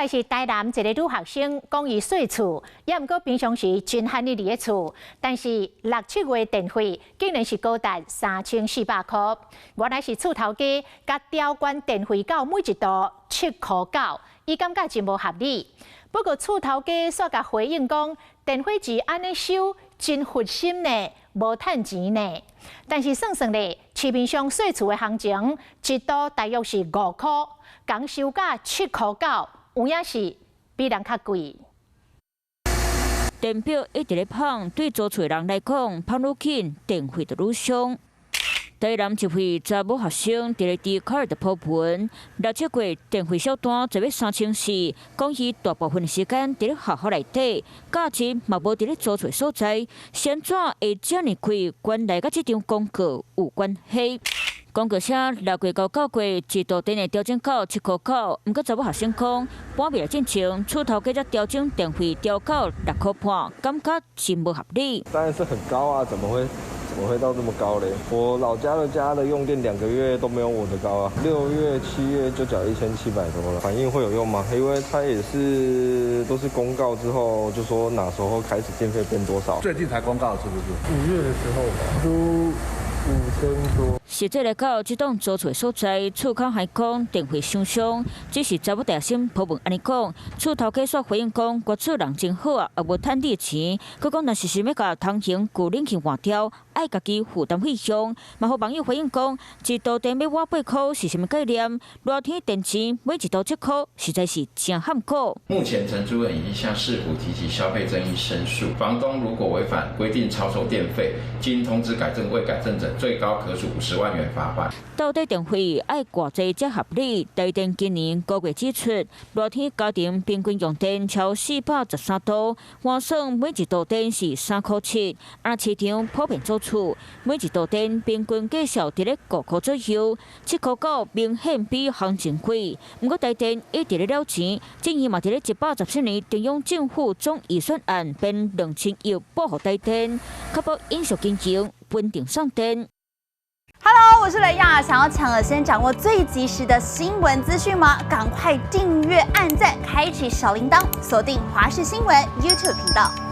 来是台南一个女学生，讲伊细厝，也毋过平常时真罕哩伫个厝，但是6、7月电费竟然是高达3400块。原来是厝头家甲调关电费到每一度7块9，伊感觉真无合理。不过厝头家煞甲回应讲，电费是安尼收，真佛心呢，无趁钱呢。但是算算咧，市面上细厝的行情，一度大约是5块，讲收价7块9。有影是比人较贵。电表一直咧胖，对租厝人来讲，胖愈紧，电费就愈伤。台南一位查某学生伫咧迪卡尔的铺文，6、7月电费小单就要3400，讲伊大部分时间伫咧学校内底，假日嘛无伫咧租厝所在，先怎会遮尔贵？原来甲这张广告有关系。广告写6月到9月一度电的调整到7块9，毋过查某学生讲，半暝进前厝头家才调整电费调到6块半，感觉真无合理。当然是很高啊，怎么会到这么高嘞？我老家的用电2个月都没有我的高啊，6月、7月就缴1700多了。反应会有用吗？因为它也是都是公告之后就说哪时候开始电费变多少。最近才公告是不是？5月的时候吧，都5000多。实际来到这栋租厝所在，厝口还讲电费伤伤，只是查某大学生普文安尼讲，厝头家煞回应讲，我厝人真好啊，也无趁你钱。佮讲，若是想要甲通行旧冷气换掉，爱家己负担费用。嘛，互网友回应讲，一度电要我8块是什么概念？热天电钱每一度7块，实在是真罕过。目前承租人已经向市府提起消费争议申诉，房东如果违反规定超收电费，经通知改正未改正者，最高可处50万元罚款。到底电费爱偌济才合理？台电今年5月指出，热天家庭平均用电超413度，换算每一度电是3块7。而市场普遍租厝，每一度电平均计售伫咧5块左右，7块9明显比行情贵。不过台电一直咧了钱，正伊嘛伫咧114年中央政府总预算案编2000亿保护台电，确保饮食经营稳定上电。Hello， 我是雷亚，想要抢先掌握最及时的新闻资讯吗？赶快订阅、按赞、开启小铃铛，锁定华视新闻 YouTube 频道。